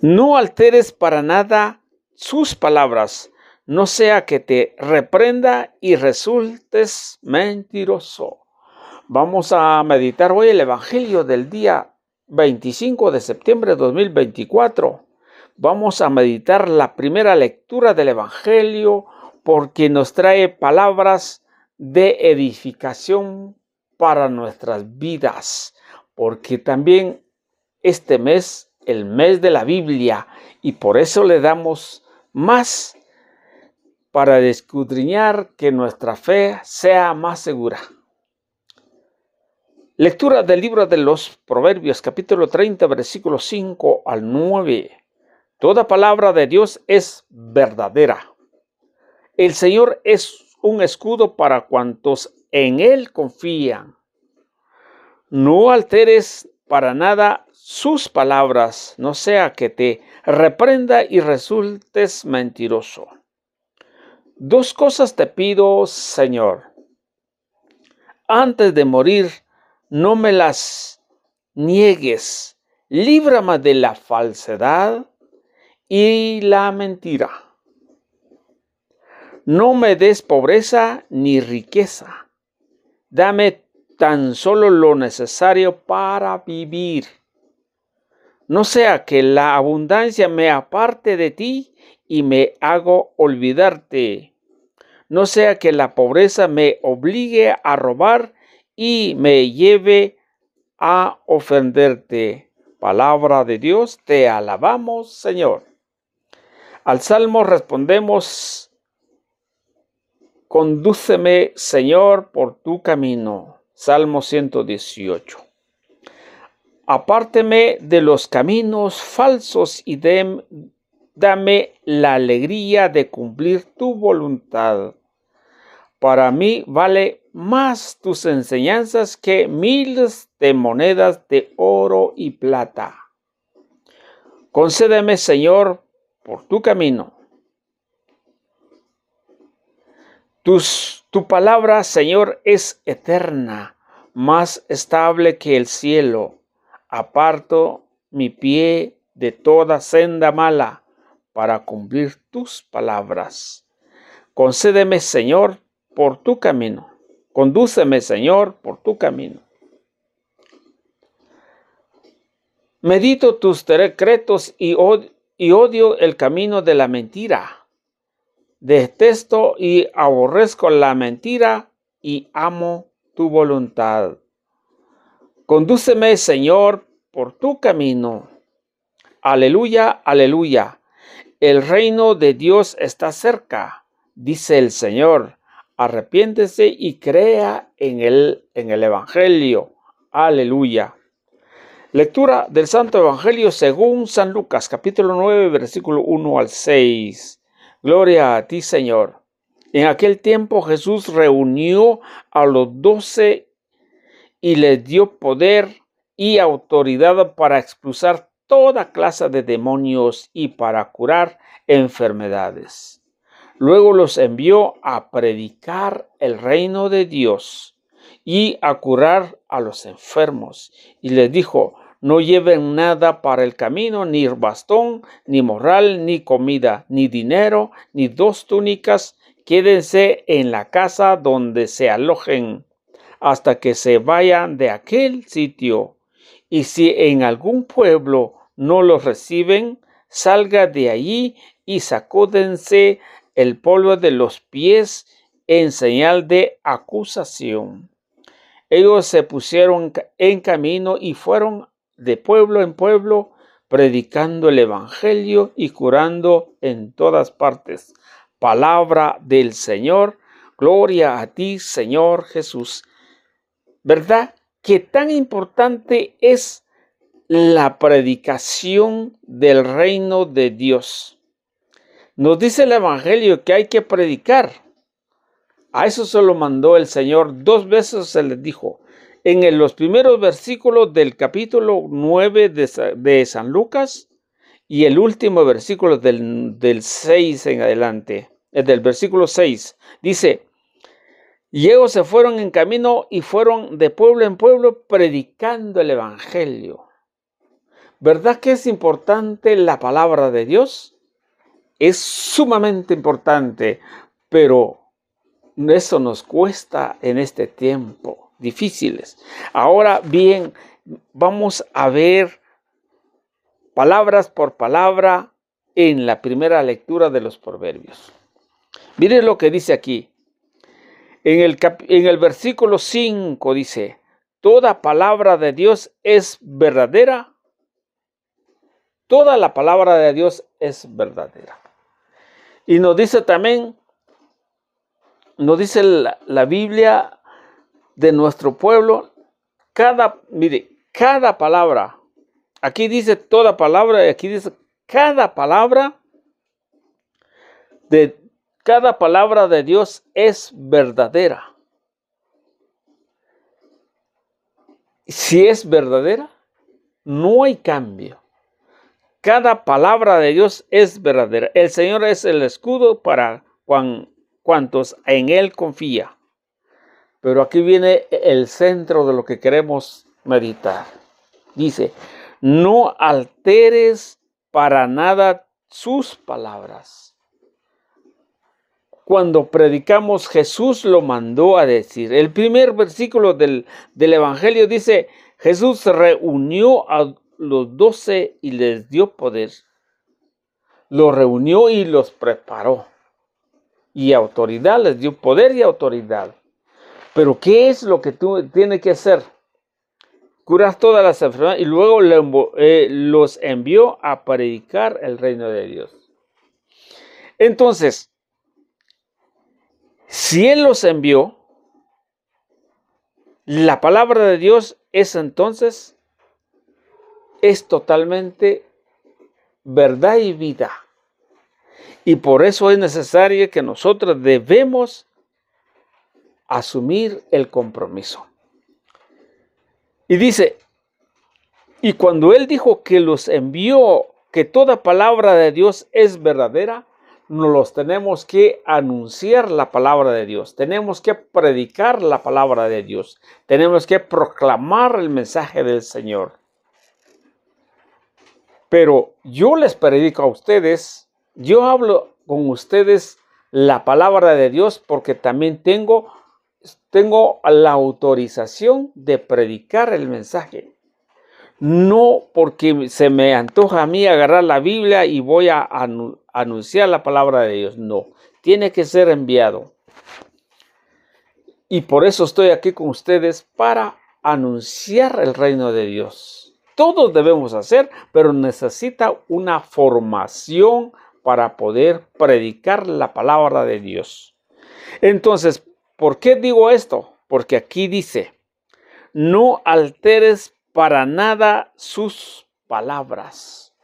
No alteres para nada sus palabras, no sea que te reprenda y resultes mentiroso. Vamos a meditar hoy el Evangelio del día 25 de septiembre de 2024. Vamos a meditar la primera lectura del Evangelio porque nos trae palabras de edificación para nuestras vidas, porque también este mes, el mes de la Biblia, y por eso le damos más para escudriñar que nuestra fe sea más segura. Lectura del libro de los Proverbios, capítulo 30, versículos 5 al 9. Toda palabra de Dios es verdadera. El Señor es un escudo para cuantos en Él confían. No alteres para nada sus palabras, no sea que te reprenda y resultes mentiroso. Dos cosas te pido, Señor. Antes de morir, no me las niegues. Líbrame de la falsedad y la mentira. No me des pobreza ni riqueza. Dame tan solo lo necesario para vivir. No sea que la abundancia me aparte de ti y me hago olvidarte. No sea que la pobreza me obligue a robar y me lleve a ofenderte. Palabra de Dios, te alabamos, Señor. Al Salmo respondemos: condúceme, Señor, por tu camino. Salmo 118. Apárteme de los caminos falsos y dame la alegría de cumplir tu voluntad. Para mí vale más tus enseñanzas que miles de monedas de oro y plata. Concédeme, Señor, por tu camino. Tu palabra, Señor, es eterna, más estable que el cielo. Aparto mi pie de toda senda mala para cumplir tus palabras. Concédeme, Señor, por tu camino. Condúceme, Señor, por tu camino. Medito tus decretos y odio el camino de la mentira. Detesto y aborrezco la mentira y amo tu voluntad. Condúceme, Señor, por tu camino. Aleluya, aleluya. El reino de Dios está cerca, dice el Señor. Arrepiéntese y crea en el Evangelio. Aleluya. Lectura del Santo Evangelio según San Lucas, capítulo 9, versículo 1 al 6. Gloria a ti, Señor. En aquel tiempo Jesús reunió a los 12 y les dio poder y autoridad para expulsar toda clase de demonios y para curar enfermedades. Luego los envió a predicar el reino de Dios y a curar a los enfermos. Y les dijo: no lleven nada para el camino, ni bastón, ni morral, ni comida, ni dinero, ni 2 túnicas. Quédense en la casa donde se alojen hasta que se vayan de aquel sitio. Y si en algún pueblo no los reciben, salga de allí y sacúdense el polvo de los pies en señal de acusación. Ellos se pusieron en camino y fueron de pueblo en pueblo, predicando el Evangelio y curando en todas partes. Palabra del Señor. Gloria a ti, Señor Jesús. ¿Verdad que tan importante es la predicación del reino de Dios? Nos dice el Evangelio que hay que predicar. A eso se lo mandó el Señor. 2 veces se les dijo. En los primeros versículos del capítulo 9 de San Lucas y el último versículo del 6 en adelante. Del versículo 6. Dice: y ellos se fueron en camino y fueron de pueblo en pueblo predicando el Evangelio. ¿Verdad que es importante la palabra de Dios? Es sumamente importante, pero eso nos cuesta en este tiempo difíciles. Ahora bien, vamos a ver palabras por palabra en la primera lectura de los Proverbios. Miren lo que dice aquí. En el versículo 5 dice, toda palabra de Dios es verdadera. Toda la palabra de Dios es verdadera. Y nos dice también, nos dice la Biblia de nuestro pueblo, cada palabra, aquí dice toda palabra y aquí dice cada palabra de Dios es verdadera. Si es verdadera, no hay cambio. Cada palabra de Dios es verdadera. El Señor es el escudo para cuantos en Él confía. Pero aquí viene el centro de lo que queremos meditar. Dice, no alteres para nada sus palabras. Cuando predicamos, Jesús lo mandó a decir. El primer versículo del Evangelio dice, Jesús reunió a los 12 y les dio poder. Los reunió y los preparó. Y autoridad, les dio poder y autoridad. Pero ¿qué es lo que tú tienes que hacer? Curar todas las enfermedades y luego los envió a predicar el reino de Dios. Entonces, si Él los envió, la palabra de Dios es totalmente verdad y vida. Y por eso es necesario que nosotros debemos asumir el compromiso. Y dice, y cuando Él dijo que los envió, que toda palabra de Dios es verdadera, nos tenemos que anunciar la palabra de Dios. Tenemos que predicar la palabra de Dios. Tenemos que proclamar el mensaje del Señor. Pero yo les predico a ustedes, yo hablo con ustedes la palabra de Dios porque también tengo la autorización de predicar el mensaje. No porque se me antoja a mí agarrar la Biblia y voy a anunciar la palabra de Dios. No, tiene que ser enviado. Y por eso estoy aquí con ustedes para anunciar el reino de Dios. Todos debemos hacer, pero necesita una formación para poder predicar la palabra de Dios. Entonces, ¿por qué digo esto? Porque aquí dice, no alteres para nada sus palabras.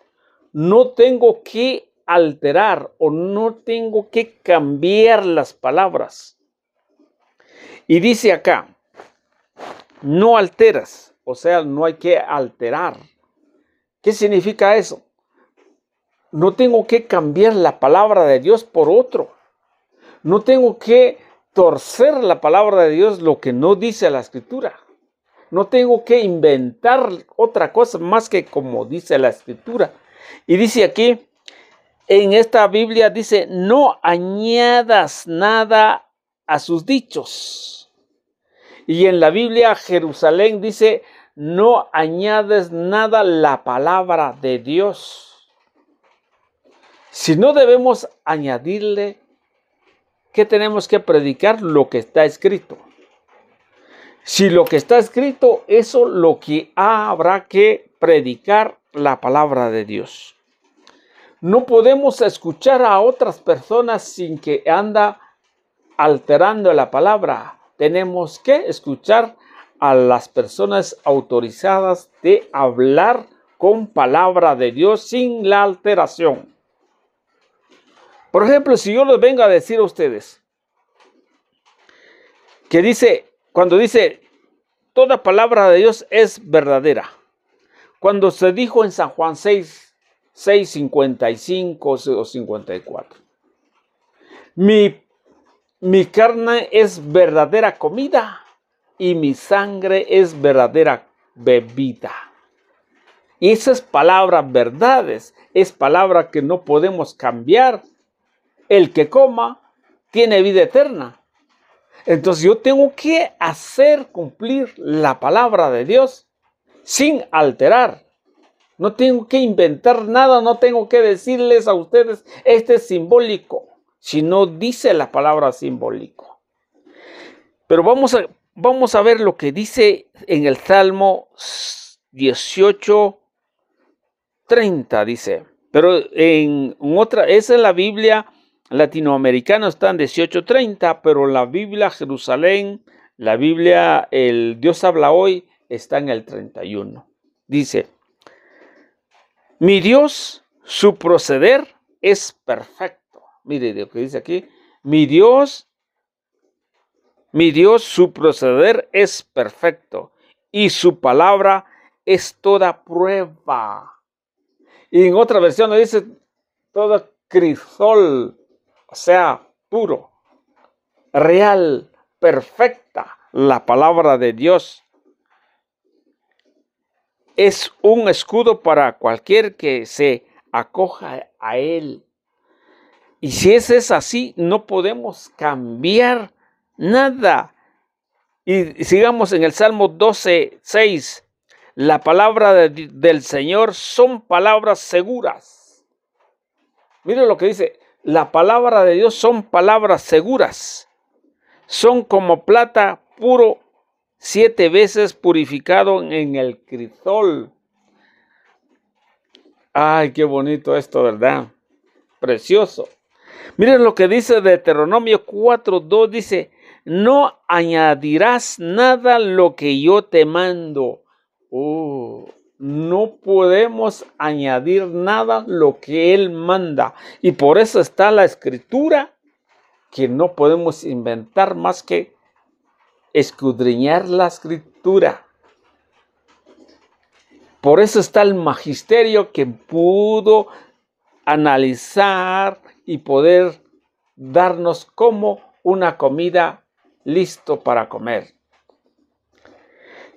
No tengo que alterar o no tengo que cambiar las palabras. Y dice acá, no alteras, o sea, no hay que alterar. ¿Qué significa eso? No tengo que cambiar la palabra de Dios por otro. No tengo que torcer la palabra de Dios lo que no dice la Escritura. No tengo que inventar otra cosa más que como dice la Escritura. Y dice aquí, en esta Biblia dice, no añadas nada a sus dichos. Y en la Biblia Jerusalén dice, no añades nada a la palabra de Dios. Si no debemos añadirle, ¿qué tenemos que predicar? Lo que está escrito. Si lo que está escrito, eso lo que habrá que predicar la palabra de Dios. No podemos escuchar a otras personas sin que anda alterando la palabra. Tenemos que escuchar a las personas autorizadas de hablar con palabra de Dios sin la alteración. Por ejemplo, si yo les vengo a decir a ustedes que cuando dice, toda palabra de Dios es verdadera. Cuando se dijo en San Juan 6, 55 o 54. Mi carne es verdadera comida y mi sangre es verdadera bebida. Y esa es palabra verdades, es palabra que no podemos cambiar. El que coma tiene vida eterna. Entonces yo tengo que hacer cumplir la palabra de Dios sin alterar. No tengo que inventar nada, no tengo que decirles a ustedes, este es simbólico, si no dice la palabra simbólico. Pero vamos a ver lo que dice en el Salmo 18:30, dice. Pero en otra, esa es la Biblia latinoamericana, está en 18:30, pero la Biblia Jerusalén, la Biblia El Dios habla hoy, está en el 31. Dice: mi Dios, su proceder es perfecto. Mire lo que dice aquí. Mi Dios, su proceder es perfecto y su palabra es toda prueba. Y en otra versión le dice toda crisol, o sea, puro, real, perfecta. La palabra de Dios es un escudo para cualquier que se acoja a él. Y si es así, no podemos cambiar nada. Y sigamos en el Salmo 12:6. La palabra del Señor son palabras seguras. Mire lo que dice. La palabra de Dios son palabras seguras. Son como plata puro, 7 veces purificado en el crisol. Ay, qué bonito esto, ¿verdad? Precioso. Miren lo que dice Deuteronomio 4:2, dice: no añadirás nada lo que yo te mando. No podemos añadir nada lo que Él manda. Y por eso está la escritura, que no podemos inventar más que escudriñar la escritura. Por eso está el magisterio que pudo analizar y poder darnos como una comida listo para comer.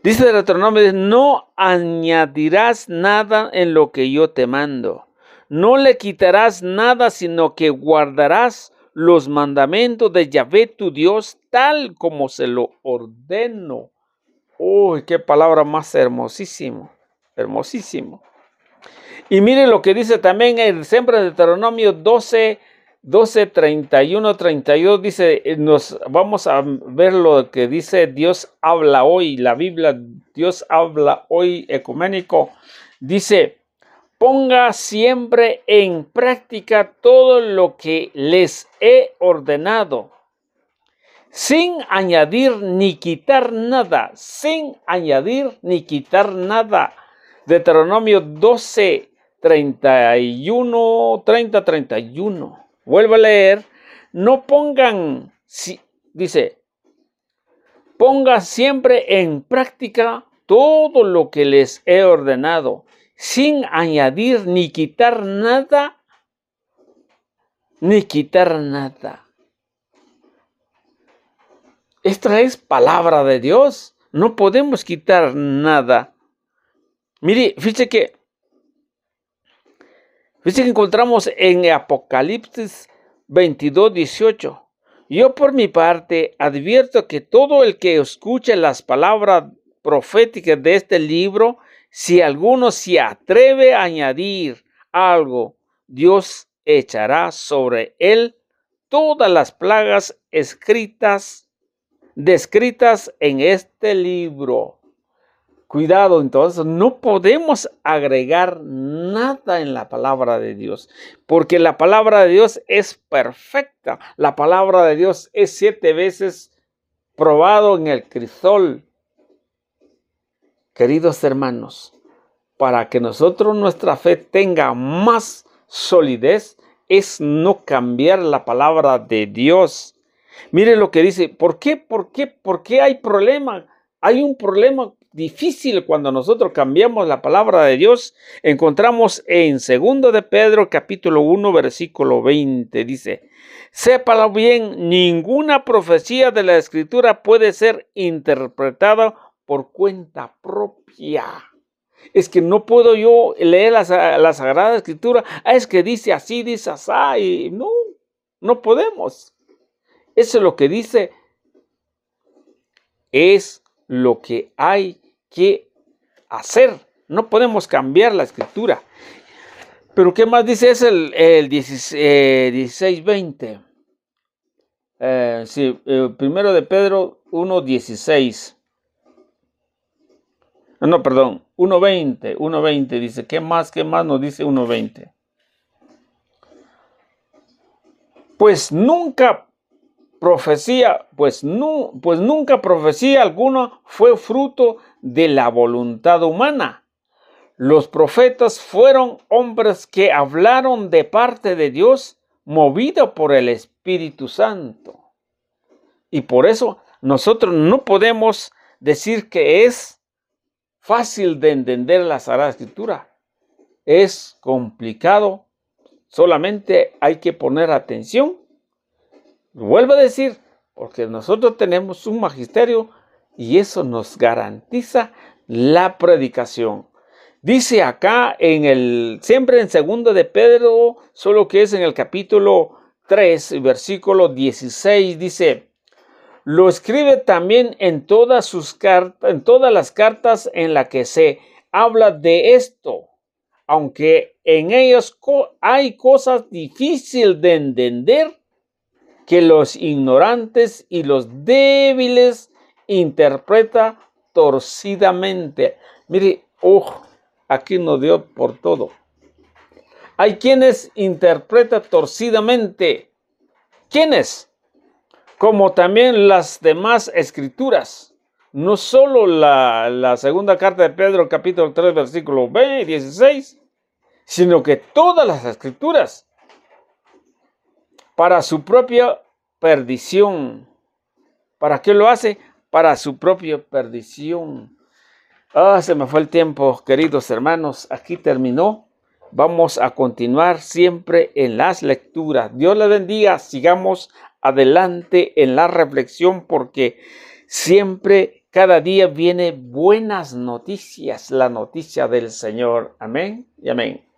Dice Deuteronomio: no añadirás nada en lo que yo te mando. No le quitarás nada, sino que guardarás los mandamientos de Yahvé tu Dios, tal como se lo ordeno. Uy, qué palabra más hermosísimo, hermosísimo. Y mire lo que dice también el siempre de Deuteronomio 12:31, 32, dice, vamos a ver lo que dice Dios habla hoy, la Biblia Dios habla hoy ecuménico, dice: ponga siempre en práctica todo lo que les he ordenado, sin añadir ni quitar nada, sin añadir ni quitar nada. Deuteronomio 12:31, 30-31. Vuelvo a leer. No pongan, dice, ponga siempre en práctica todo lo que les he ordenado, sin añadir ni quitar nada, ni quitar nada. Esta es palabra de Dios. No podemos quitar nada. Mire, fíjese que encontramos en Apocalipsis 22:18. Yo por mi parte advierto que todo el que escuche las palabras proféticas de este libro, si alguno se atreve a añadir algo, Dios echará sobre él todas las plagas descritas en este libro. Cuidado, entonces, no podemos agregar nada en la palabra de Dios, porque la palabra de Dios es perfecta. La palabra de Dios es 7 veces probado en el crisol. Queridos hermanos, para que nuestra fe tenga más solidez, es no cambiar la palabra de Dios. Mire lo que dice. ¿Por qué hay problema? Hay un problema difícil cuando nosotros cambiamos la palabra de Dios. Encontramos en 2 de Pedro capítulo 1 versículo 20, dice: sépalo bien, ninguna profecía de la Escritura puede ser interpretada por cuenta propia. Es que no puedo yo leer la Sagrada Escritura. Es que dice así, dice así. Y no podemos. Eso es lo que dice. Es lo que hay que hacer. No podemos cambiar la Escritura. Pero ¿qué más dice? Es el 16:20. Primero de Pedro 1:16. No, perdón, 1:20 dice. ¿Qué más nos dice 1:20? Pues nunca profecía alguna fue fruto de la voluntad humana. Los profetas fueron hombres que hablaron de parte de Dios, movido por el Espíritu Santo. Y por eso nosotros no podemos decir que es fácil de entender la Sagrada Escritura. Es complicado. Solamente hay que poner atención. Vuelvo a decir, porque nosotros tenemos un magisterio y eso nos garantiza la predicación. Dice acá siempre en 2 de Pedro, solo que es en el capítulo 3, versículo 16, dice: lo escribe también en todas las cartas en las que se habla de esto, aunque en ellas hay cosas difíciles de entender que los ignorantes y los débiles interpretan torcidamente. Mire, aquí nos dio por todo. Hay quienes interpretan torcidamente. ¿Quiénes? Como también las demás escrituras. No solo la segunda carta de Pedro, capítulo 3, versículo 16, sino que todas las escrituras, para su propia perdición. ¿Para qué lo hace? Para su propia perdición. Se me fue el tiempo, queridos hermanos. Aquí terminó. Vamos a continuar siempre en las lecturas. Dios les bendiga. Sigamos adelante en la reflexión, porque siempre, cada día viene buenas noticias, la noticia del Señor. Amén y amén.